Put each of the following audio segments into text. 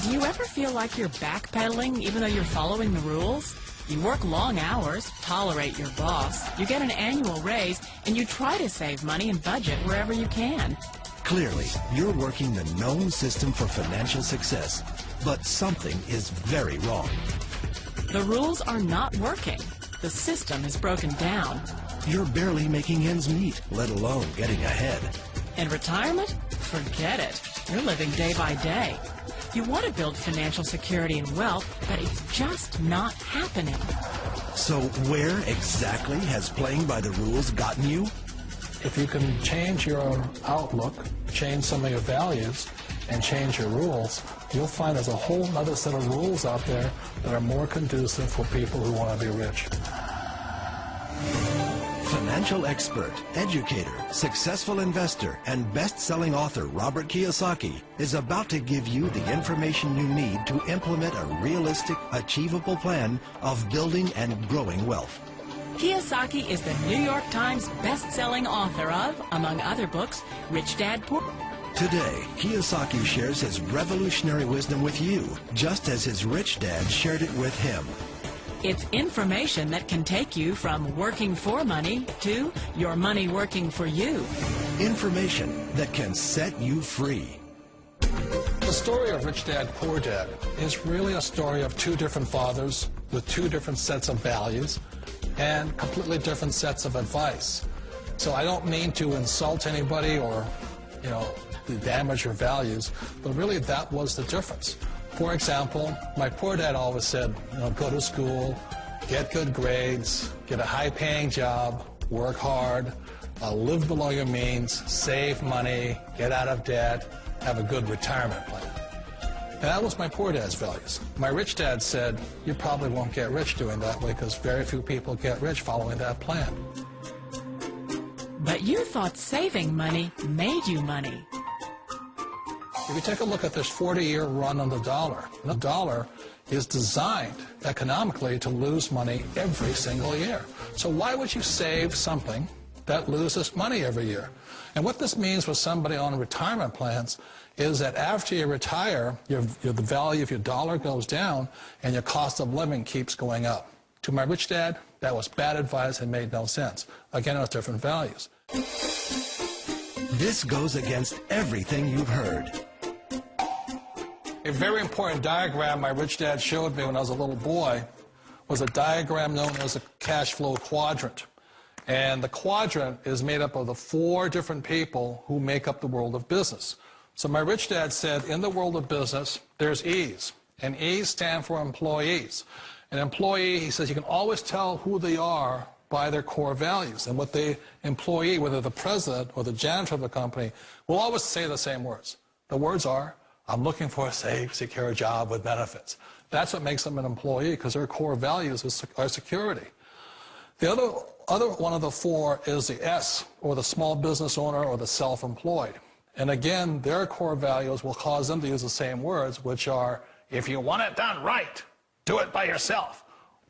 Do you ever feel like you're backpedaling even though you're following the rules? You work long hours, tolerate your boss, you get an annual raise, and you try to save money and budget wherever you can. Clearly, you're working the known system for financial success, but something is very wrong. The rules are not working. The system is broken down. You're barely making ends meet, let alone getting ahead. And retirement? Forget it. You're living day by day. You want to build financial security and wealth, but it's just not happening. So where exactly has playing by the rules gotten you? If you can change your outlook, change some of your values, and change your rules, you'll find there's a whole other set of rules out there that are more conducive for people who want to be rich. Financial expert, educator, successful investor, and best-selling author Robert Kiyosaki is about to give you the information you need to implement a realistic, achievable plan of building and growing wealth. Kiyosaki is the New York Times best-selling author of, among other books, Rich Dad, Poor Dad. Today, Kiyosaki shares his revolutionary wisdom with you, just as his rich dad shared it with him. It's information that can take you from working for money to your money working for you. Information that can set you free. The story of Rich Dad, Poor Dad is really a story of two different fathers with two different sets of values and completely different sets of advice. So I don't mean to insult anybody or, to damage your values, but really that was the difference. For example, my poor dad always said, go to school, get good grades, get a high-paying job, work hard, live below your means, save money, get out of debt, have a good retirement plan. And that was my poor dad's values. My rich dad said, you probably won't get rich doing that way because very few people get rich following that plan. But you thought saving money made you money. If you take a look at this 40-year run on the dollar is designed economically to lose money every single year. So why would you save something that loses money every year? And what this means for somebody on retirement plans is that after you retire, the value of your dollar goes down and your cost of living keeps going up. To my rich dad, that was bad advice and made no sense. Again, it was different values. This goes against everything you've heard. A very important diagram my rich dad showed me when I was a little boy was a diagram known as a cash flow quadrant. And the quadrant is made up of the 4 different people who make up the world of business. So my rich dad said, in the world of business, there's E's. And E's stand for employees. An employee, he says, you can always tell who they are by their core values. And what the employee, whether the president or the janitor of the company, will always say the same words. The words are, I'm looking for a safe, secure job with benefits. That's what makes them an employee, because their core values are security. The other one of the 4 is the S, or the small business owner or the self-employed. And again, their core values will cause them to use the same words, which are, if you want it done right, do it by yourself.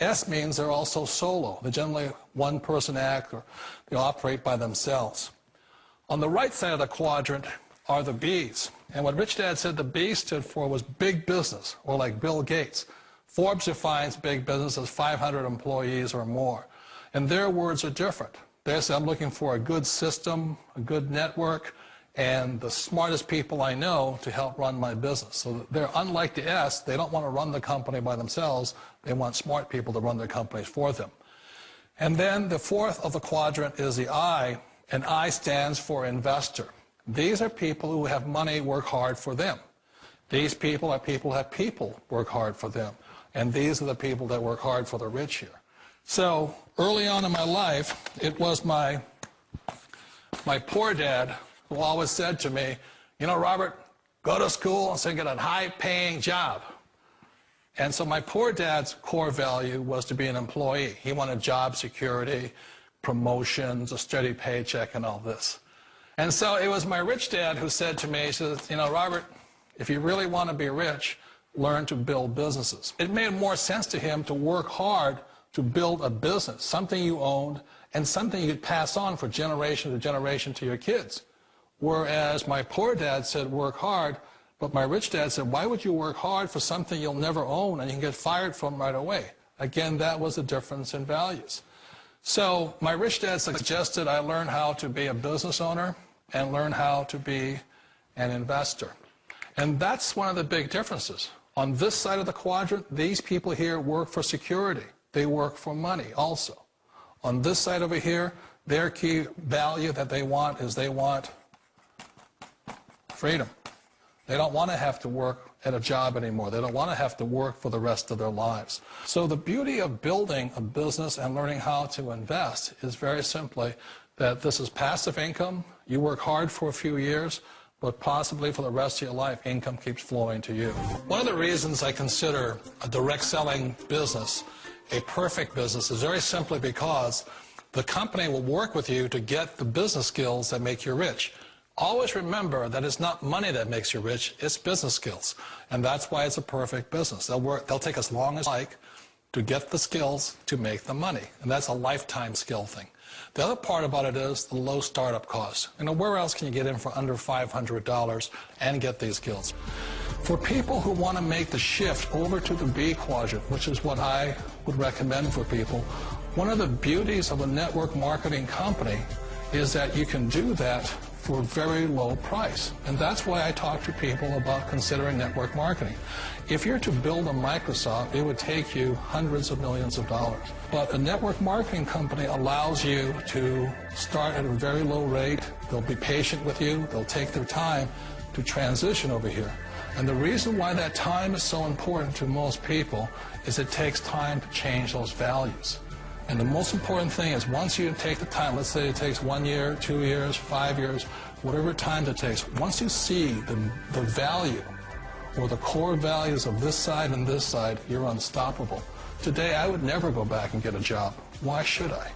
S means they're also solo. They're generally one-person act, or they operate by themselves. On the right side of the quadrant are the B's. And what Rich Dad said the B stood for was big business, or like Bill Gates. Forbes defines big business as 500 employees or more. And their words are different. They say, I'm looking for a good system, a good network, and the smartest people I know to help run my business. So they're unlike the S. They don't want to run the company by themselves. They want smart people to run their companies for them. And then the 4th of the quadrant is the I, and I stands for investor. These are people who have money work hard for them. These people are people who have people work hard for them. And these are the people that work hard for the rich here. So early on in my life, it was my poor dad who always said to me, Robert, go to school and so get a high-paying job. And so my poor dad's core value was to be an employee. He wanted job security, promotions, a steady paycheck, and all this. And so it was my rich dad who said to me, he says, Robert, if you really want to be rich, learn to build businesses. It made more sense to him to work hard to build a business, something you owned, and something you could pass on for generation to generation to your kids. Whereas my poor dad said, work hard, But my rich dad said, why would you work hard for something you'll never own and you can get fired from right away? Again, that was a difference in values. So my rich dad suggested I learn how to be a business owner and learn how to be an investor. And that's one of the big differences. On this side of the quadrant, these people here work for security. They work for money also. On this side over here, their key value that they want is they want freedom. They don't want to have to work at a job anymore. They don't want to have to work for the rest of their lives. So the beauty of building a business and learning how to invest is very simply that this is passive income. You work hard for a few years, but possibly for the rest of your life, income keeps flowing to you. One of the reasons I consider a direct selling business a perfect business is very simply because the company will work with you to get the business skills that make you rich. Always remember that it's not money that makes you rich, it's business skills. And that's why it's a perfect business. They'll take as long as like to get the skills to make the money. And that's a lifetime skill thing. The other part about it is the low startup cost. You know, where else can you get in for under $500 and get these skills? For people who want to make the shift over to the B quadrant, which is what I would recommend for people, one of the beauties of a network marketing company is that you can do that for a very low price. And that's why I talk to people about considering network marketing. If you're to build a Microsoft, it would take you hundreds of millions of dollars. But a network marketing company allows you to start at a very low rate. They'll be patient with you. They'll take their time to transition over here. And the reason why that time is so important to most people is it takes time to change those values. And the most important thing is once you take the time, let's say it takes 1 year, 2 years, 5 years, whatever time it takes, once you see the value or the core values of this side and this side, you're unstoppable. Today, I would never go back and get a job. Why should I?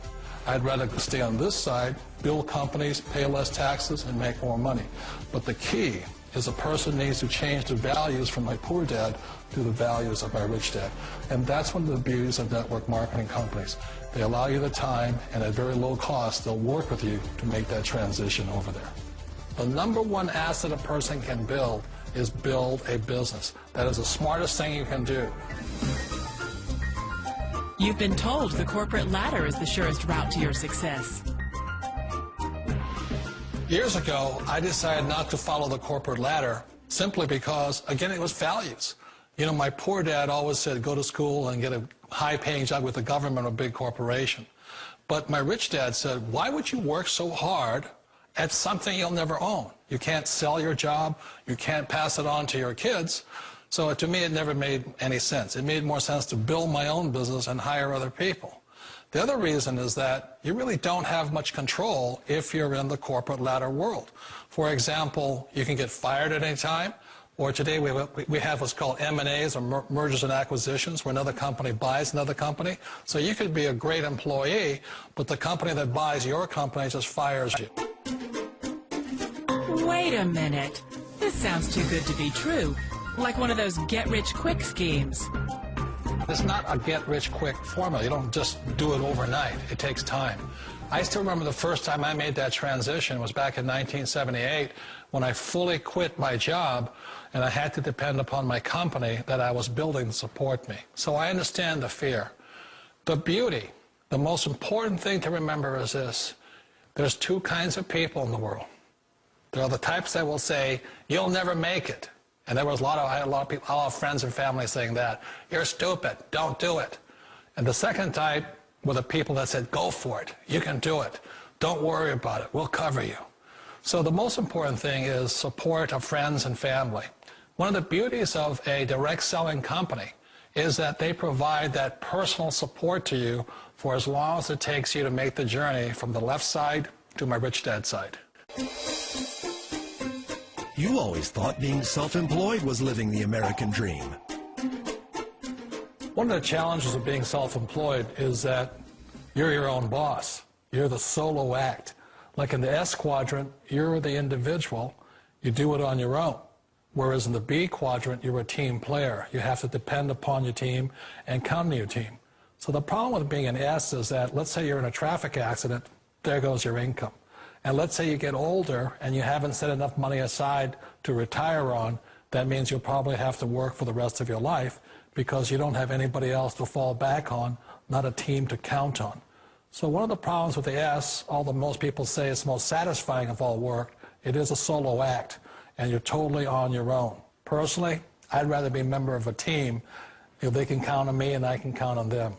I'd rather stay on this side, build companies, pay less taxes, and make more money. But the key is a person needs to change the values from my poor dad to the values of my rich dad. And that's one of the beauties of network marketing companies. They allow you the time, and at very low cost, they'll work with you to make that transition over there. The number one asset a person can build is build a business. That is the smartest thing you can do. You've been told the corporate ladder is the surest route to your success. Years ago, I decided not to follow the corporate ladder simply because, again, it was values. You know, my poor dad always said, go to school and get a high-paying job with the government or a big corporation. But my rich dad said, why would you work so hard at something you'll never own? You can't sell your job. You can't pass it on to your kids. So to me, it never made any sense. It made more sense to build my own business and hire other people. The other reason is that you really don't have much control if you're in the corporate ladder world. For example, you can get fired at any time, or today we have what's called M&As, or mergers and acquisitions, where another company buys another company. So you could be a great employee, but the company that buys your company just fires you. Wait a minute. This sounds too good to be true. Like one of those get-rich-quick schemes. It's not a get-rich-quick formula. You don't just do it overnight. It takes time. I still remember the first time I made that transition was back in 1978 when I fully quit my job and I had to depend upon my company that I was building to support me. So I understand the fear. The beauty, the most important thing to remember is this. There's two kinds of people in the world. There are the types that will say, you'll never make it. And there was I had a lot of people, a lot of friends and family saying that. You're stupid. Don't do it. And the second type were the people that said, go for it. You can do it. Don't worry about it. We'll cover you. So the most important thing is support of friends and family. One of the beauties of a direct selling company is that they provide that personal support to you for as long as it takes you to make the journey from the left side to my rich dad side. You always thought being self-employed was living the American dream. One of the challenges of being self-employed is that you're your own boss. You're the solo act. Like in the S quadrant, you're the individual. You do it on your own. Whereas in the B quadrant, you're a team player. You have to depend upon your team and come to your team. So the problem with being an S is that, let's say you're in a traffic accident, there goes your income. And let's say you get older and you haven't set enough money aside to retire on, that means you'll probably have to work for the rest of your life because you don't have anybody else to fall back on, not a team to count on. So one of the problems with the S, although most people say it's most satisfying of all work, it is a solo act, and you're totally on your own. Personally, I'd rather be a member of a team if they can count on me and I can count on them.